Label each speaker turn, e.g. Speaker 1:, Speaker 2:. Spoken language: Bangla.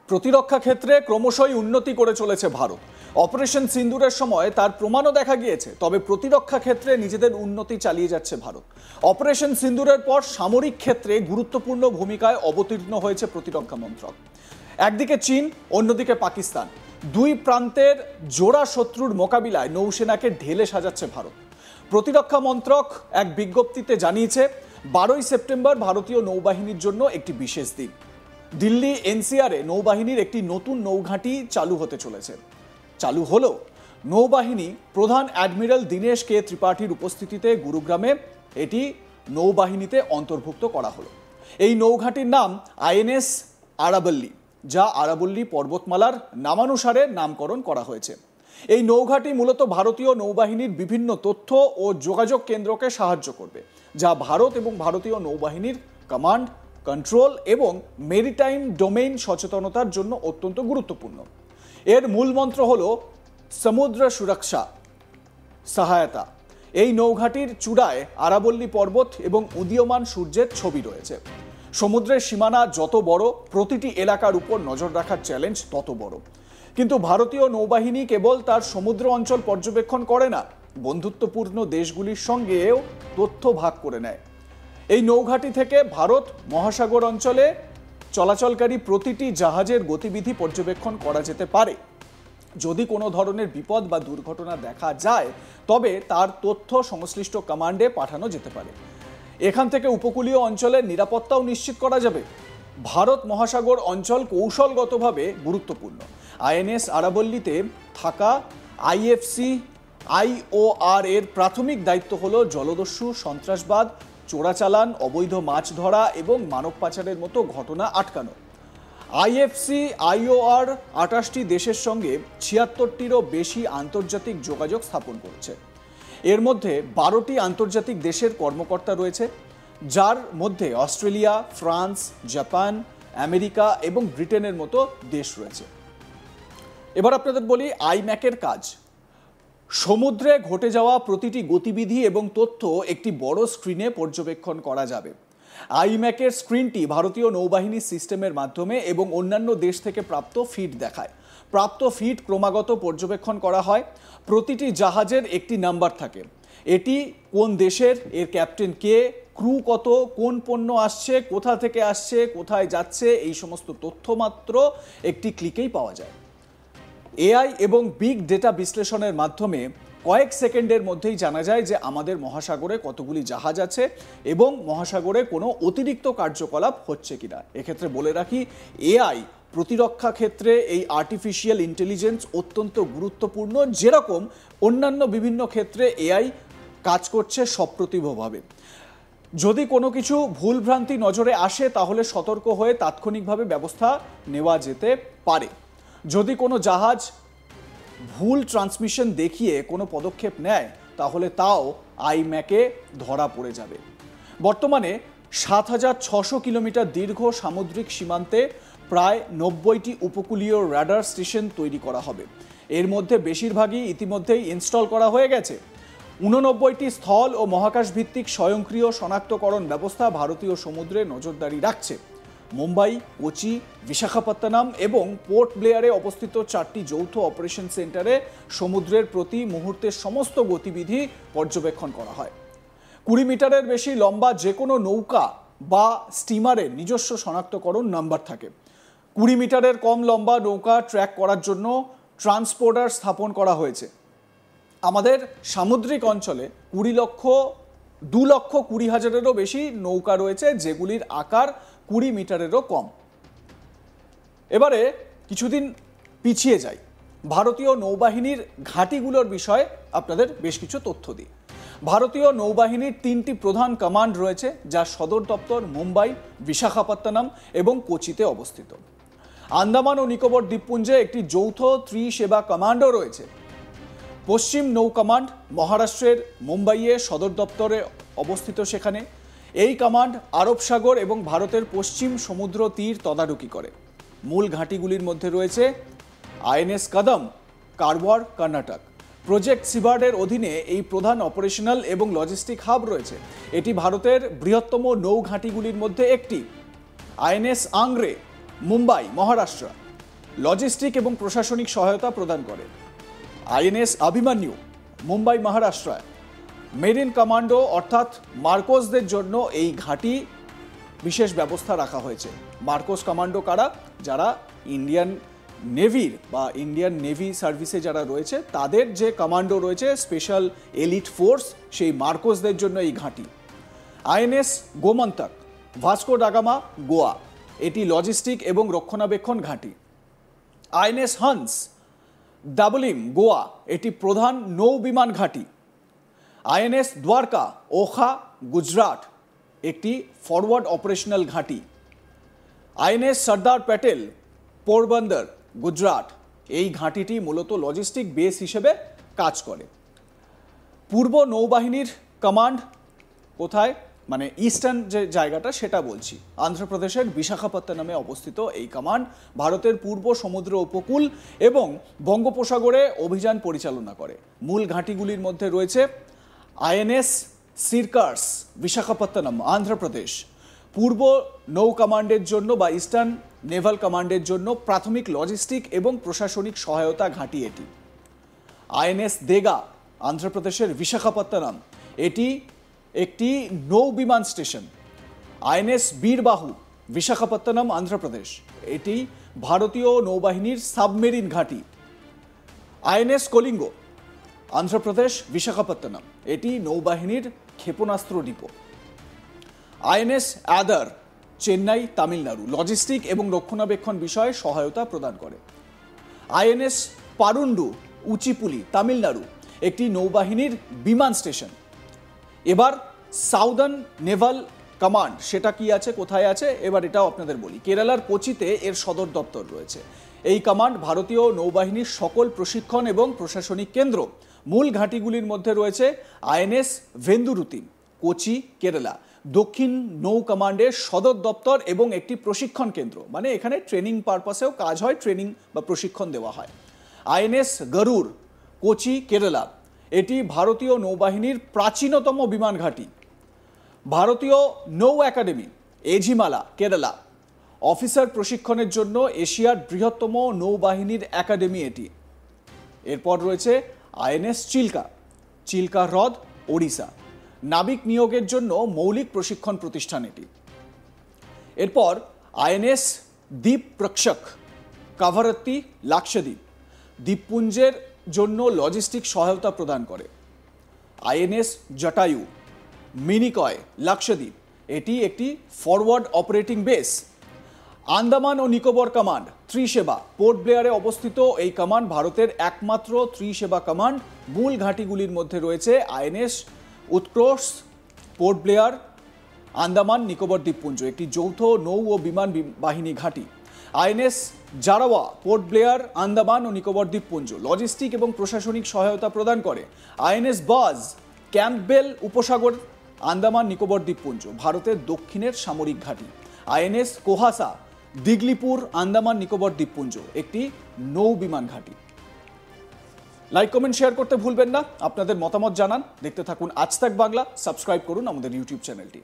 Speaker 1: প্রতিরক্ষা ক্ষেত্রে ক্রমশই উন্নতি করে চলেছে ভারত। অপারেশন সিন্দুরের সময় তার প্রমাণও দেখা গিয়েছে। তবে প্রতিরক্ষা ক্ষেত্রে নিজেদের উন্নতি চালিয়ে যাচ্ছে ভারত। অপারেশন সিন্দুরের পর সামরিক ক্ষেত্রে গুরুত্বপূর্ণ ভূমিকায় অবতীর্ণ হয়েছে প্রতিরক্ষা মন্ত্রক। একদিকে চীন, অন্যদিকে পাকিস্তান, দুই প্রান্তের জোড়া শত্রুর মোকাবিলায় নৌসেনাকে ঢেলে সাজাচ্ছে ভারত। প্রতিরক্ষা মন্ত্রক এক বিজ্ঞপ্তিতে জানিয়েছে 12ই সেপ্টেম্বর ভারতীয় নৌবাহিনীর জন্য একটি বিশেষ দিন। দিল্লি এনসিআরে নৌবাহিনীর একটি নতুন নৌঘাঁটি চালু হতে চলেছে। চালু হলো নৌবাহিনী প্রধান অ্যাডমিরাল দীনেশ কে ত্রিপাঠীর উপস্থিতিতে গুরুগ্রামে এটি নৌবাহিনীতে অন্তর্ভুক্ত করা হলো। এই নৌঘাঁটির নাম আইএনএস আরাবল্লী, যা আরাবল্লী পর্বতমালার নামানুসারে নামকরণ করা হয়েছে। এই নৌঘাঁটি মূলত ভারতীয় নৌবাহিনীর বিভিন্ন তথ্য ও যোগাযোগ কেন্দ্রকে সাহায্য করবে, যা ভারত এবং ভারতীয় নৌবাহিনীর কমান্ড, কন্ট্রোল এবং মেরিটাইম ডোমেইন সচেতনতার জন্য অত্যন্ত গুরুত্বপূর্ণ। এর মূল মন্ত্র হল সমুদ্র সুরক্ষা সহায়তা। এই নৌঘাঁটির চূড়ায় আরাবল্লী পর্বত এবং উদীয়মান সূর্যের ছবি রয়েছে। সমুদ্রের সীমানা যত বড়, প্রতিটি এলাকার উপর নজর রাখার চ্যালেঞ্জ তত বড়। কিন্তু ভারতীয় নৌবাহিনী কেবল তার সমুদ্র অঞ্চল পর্যবেক্ষণ করে না, বন্ধুত্বপূর্ণ দেশগুলির সঙ্গেও তথ্য ভাগ করে নেয়। এই নৌঘাঁটি থেকে ভারত মহাসাগর অঞ্চলে চলাচলকারী প্রতিটি জাহাজের গতিবিধি পর্যবেক্ষণ করা যেতে পারে। যদি কোনো ধরনের বিপদ বা দুর্ঘটনা দেখা যায়, তবে তার তথ্য সংশ্লিষ্ট কমান্ডে পাঠানো যেতে পারে। এখান থেকে উপকূলীয় অঞ্চলের নিরাপত্তাও নিশ্চিত করা যাবে। ভারত মহাসাগর অঞ্চল কৌশলগতভাবে গুরুত্বপূর্ণ। আইএনএস আরাবল্লীতে থাকা আইএফসি আইওআর এর প্রাথমিক দায়িত্ব হলো জলদস্যু, সন্ত্রাসবাদ, চোরাচালান, অবৈধ মাছ ধরা এবং মানব পাচারের মতো ঘটনা আটকানো। আইএফসি আইওআর 28টি দেশের সঙ্গে 76টিরও বেশি আন্তর্জাতিক যোগাযোগ স্থাপন করেছে। এর মধ্যে 12টি আন্তর্জাতিক দেশের কর্মকর্তা রয়েছে, যার মধ্যে অস্ট্রেলিয়া, ফ্রান্স, জাপান, আমেরিকা এবং ব্রিটেনের মতো দেশ রয়েছে। এবার আপনাদের বলি আইম্যাকের কাজ। সমুদ্রে ঘটে যাওয়া প্রতিটি গতিবিধি এবং তথ্য একটি বড় স্ক্রিনে পর্যবেক্ষণ করা যাবে। আইম্যাকের স্ক্রিনটি ভারতীয় নৌবাহিনী সিস্টেমের মাধ্যমে এবং অন্যান্য দেশ থেকে প্রাপ্ত ফিড দেখায়। প্রাপ্ত ফিড ক্রমাগত পর্যবেক্ষণ করা হয়। প্রতিটি জাহাজের একটি নাম্বার থাকে। এটি কোন দেশের, এর ক্যাপ্টেন কে, ক্রু কত, কোন পণ্য আসছে, কোথা থেকে আসছে, কোথায় যাচ্ছে, এই সমস্ত তথ্য মাত্র একটি ক্লিকেই পাওয়া যায়। এআই এবং বিগ ডেটা বিশ্লেষণের মাধ্যমে কয়েক সেকেন্ডের মধ্যেই জানা যায় যে আমাদের মহাসাগরে কতগুলি জাহাজ আছে এবং মহাসাগরে কোনো অতিরিক্ত কার্যকলাপ হচ্ছে কিনা। এক্ষেত্রে বলে রাখি, এআই প্রতিরক্ষা ক্ষেত্রে এই আর্টিফিশিয়াল ইন্টেলিজেন্স অত্যন্ত গুরুত্বপূর্ণ। যেরকম অন্যান্য বিভিন্ন ক্ষেত্রে এআই কাজ করছে সপ্রতিভভাবে। যদি কোনো কিছু ভুলভ্রান্তি নজরে আসে, তাহলে সতর্ক হয়ে তাৎক্ষণিকভাবে ব্যবস্থা নেওয়া যেতে পারে। যদি কোনো জাহাজ ভুল ট্রান্সমিশন দেখিয়ে কোনো পদক্ষেপ নেয়, তাহলে তাও আইম্যাকে ধরা পড়ে যাবে। বর্তমানে 7600 কিলোমিটার দীর্ঘ সামুদ্রিক সীমান্তে প্রায় 90টি উপকূলীয় রাডার স্টেশন তৈরি করা হবে। এর মধ্যে বেশিরভাগই ইতিমধ্যেই ইনস্টল করা হয়ে গেছে। 89টি স্থল ও মহাকাশ ভিত্তিক স্বয়ংক্রিয় শনাক্তকরণ ব্যবস্থা ভারতীয় সমুদ্রে নজরদারি রাখছে। মুম্বাই, কোচি, বিশাখাপত্তনম এবং পোর্ট ব্লেয়ারে অবস্থিত 4টি যৌথ অপারেশন সেন্টারে সমুদ্রের প্রতি মুহূর্তের সমস্ত গতিবিধি পর্যবেক্ষণ করা হয়। 20 মিটারের বেশি লম্বা যে কোনো নৌকা বা স্টিমারের নিজস্ব শনাক্তকরণ নাম্বার থাকে। 20 মিটারের কম লম্বা নৌকা ট্র্যাক করার জন্য ট্রান্সপোর্টার স্থাপন করা হয়েছে। আমাদের সামুদ্রিক অঞ্চলে 2,20,000-এরও বেশি নৌকা রয়েছে, যেগুলির আকার 20 মিটারেরও কম। এবারে কিছুদিন পিছিয়ে যাই, ভারতীয় নৌবাহিনীর ঘাঁটিগুলোর বিষয়ে আপনাদের বেশ কিছু তথ্য দিই। ভারতীয় নৌবাহিনীর 3টি প্রধান কমান্ড রয়েছে, যার সদর দপ্তর মুম্বাই, বিশাখাপত্তনম এবং কোচিতে অবস্থিত। আন্দামান ও নিকোবর দ্বীপপুঞ্জে একটি যৌথ ত্রিসেবা কমান্ডও রয়েছে। পশ্চিম নৌ কমান্ড মহারাষ্ট্রের মুম্বাইয়ে সদর দপ্তরে অবস্থিত। সেখানে এই কমান্ড আরব সাগর এবং ভারতের পশ্চিম সমুদ্র তীর তদারকি করে। মূল ঘাঁটিগুলির মধ্যে রয়েছে আইএনএস কদম, কারওয়ার, কর্ণাটক। প্রজেক্ট সিবার্ডের অধীনে এই প্রধান অপারেশনাল এবং লজিস্টিক হাব রয়েছে। এটি ভারতের বৃহত্তম নৌ ঘাঁটিগুলির মধ্যে একটি। আইএনএস আংরে, মুম্বাই, মহারাষ্ট্র। লজিস্টিক এবং প্রশাসনিক সহায়তা প্রদান করে। আইএনএস অভিমন্যু মুম্বাই মহারাষ্ট্রায় মেরিন কমান্ডো অর্থাৎ মার্কোসদের জন্য এই ঘাঁটি বিশেষ ব্যবস্থা রাখা হয়েছে। মার্কোস কমান্ডো কারা? যারা ইন্ডিয়ান নেভির বা ইন্ডিয়ান নেভি সার্ভিসে যারা রয়েছে তাদের যে কমান্ডো রয়েছে, স্পেশাল এলিট ফোর্স, সেই মার্কোসদের জন্য এই ঘাঁটি। INS Gomantak Vasco da Gama Goa, এটি লজিস্টিক এবং রক্ষণাবেক্ষণ ঘাঁটি। আইএনএস হান্স ডাবলিম গোয়া, এটি প্রধান নৌ বিমান ঘাঁটি। আইএনএস দ্বারকা ওখা গুজরাট, একটি ফরওয়ার্ড অপারেশনাল ঘাঁটি। আইএনএস সর্দার প্যাটেল পোরবন্দর গুজরাট, এই ঘাঁটিটি মূলত লজিস্টিক বেস হিসেবে কাজ করে। পূর্ব নৌবাহিনীর কমান্ড কোথায়, মানে ইস্টার্ন যে জায়গাটা সেটা বলছি, অন্ধ্রপ্রদেশের বিশাখাপত্তনমে অবস্থিত এই কমান্ড ভারতের পূর্ব সমুদ্র উপকূল এবং বঙ্গোপসাগরে অভিযান পরিচালনা করে। মূল ঘাঁটিগুলির মধ্যে রয়েছে আইএনএস সিরকার্স বিশাখাপত্তনম অন্ধ্রপ্রদেশ। পূর্ব নৌ কমান্ডের জন্য বা ইস্টার্ন নেভাল কমান্ডের জন্য প্রাথমিক লজিস্টিক এবং প্রশাসনিক সহায়তা ঘাঁটি এটি। আইএনএস দেগা অন্ধ্রপ্রদেশের বিশাখাপত্তনম, এটি একটি নৌ বিমান স্টেশন। আইএনএস বীরবাহু বিশাখাপত্তনম অন্ধ্রপ্রদেশ, এটি ভারতীয় নৌবাহিনীর সাবমেরিন ঘাঁটি। আইএনএস কলিঙ্গ অন্ধ্রপ্রদেশ বিশাখাপত্তনম, এটি নৌবাহিনীর ক্ষেপণাস্ত্র depot. INS other Chennai Tamil Nadu, logistic এবং রক্ষণাবেক্ষণ বিষয়ে সহায়তা প্রদান করে। আইএনএস পারুন্ডু উচিপুলি তামিলনাড়ু, একটি নৌবাহিনীর বিমান স্টেশন। এবার সাউদার্ন নেভাল কমান্ড সেটা কি আছে, কোথায় আছে, এবার এটাও আপনাদের বলি। কেরালার কোচিতে এর সদর দপ্তর রয়েছে। এই কমান্ড ভারতীয় নৌবাহিনীর সকল প্রশিক্ষণ এবং প্রশাসনিক কেন্দ্র। মূল ঘাঁটিগুলির মধ্যে রয়েছে আইএনএস ভেন্দুরুতি কোচি কেরালা, দক্ষিণ নৌ কমান্ডের সদর দপ্তর এবং একটি প্রশিক্ষণ কেন্দ্র, মানে এখানে ট্রেনিং পারপাসেও কাজ হয়, ট্রেনিং বা প্রশিক্ষণ দেওয়া হয়। আইএনএস গরুর কোচি কেরালা, এটি ভারতীয় নৌবাহিনীর প্রাচীনতম বিমান ঘাঁটি। ভারতীয় নৌ একাডেমি এঝিমালা কেরালা, অফিসার প্রশিক্ষণের জন্য এশিয়ার বৃহত্তম নৌবাহিনীর একাডেমি এটি। এরপর রয়েছে আইএনএস চিল্কা, চিল্কা হ্রদ ওড়িশা, নাবিক নিয়োগের জন্য মৌলিক প্রশিক্ষণ প্রতিষ্ঠান এটি। এরপর আইএনএস দ্বীপ প্রক্ষক কাভারত্তি লাক্ষাদ্বীপ, দ্বীপপুঞ্জের জন্য লজিস্টিক সহায়তা প্রদান করে। আইএনএস জটায়ু মিনিকয় লাক্ষাদ্বীপ, এটি একটি ফরওয়ার্ড অপারেটিং বেস। আন্দামান ও নিকোবর কমান্ড ত্রিসেবা পোর্ট ব্লেয়ারে অবস্থিত এই কমান্ড ভারতের একমাত্র ত্রিসেবা কমান্ড। মূল ঘাঁটিগুলির মধ্যে রয়েছে আইএনএস উৎকর্ষ পোর্ট ব্লেয়ার আন্দামান নিকোবর দ্বীপপুঞ্জ, একটি যৌথ নৌ ও বিমান বাহিনী ঘাঁটি। আইএনএস জারাওয়া পোর্ট ব্লেয়ার আন্দামান ও নিকোবর দ্বীপপুঞ্জ, লজিস্টিক এবং প্রশাসনিক সহায়তা প্রদান করে। আইএনএস বাজ ক্যাম্পবেল উপসাগর আন্দামান নিকোবর দ্বীপপুঞ্জ, ভারতের দক্ষিণের সামরিক ঘাঁটি। আইএনএস কোহাসা দিগলিপুর আন্দামান নিকোবর দ্বীপপুঞ্জ, একটি নৌ বিমান ঘাঁটি। লাইক কমেন্ট শেয়ার করতে ভুলবেন না, আপনাদের মতামত জানান। দেখতে থাকুন আজ তাক বাংলা, সাবস্ক্রাইব করুন আমাদের ইউটিউব চ্যানেলটি।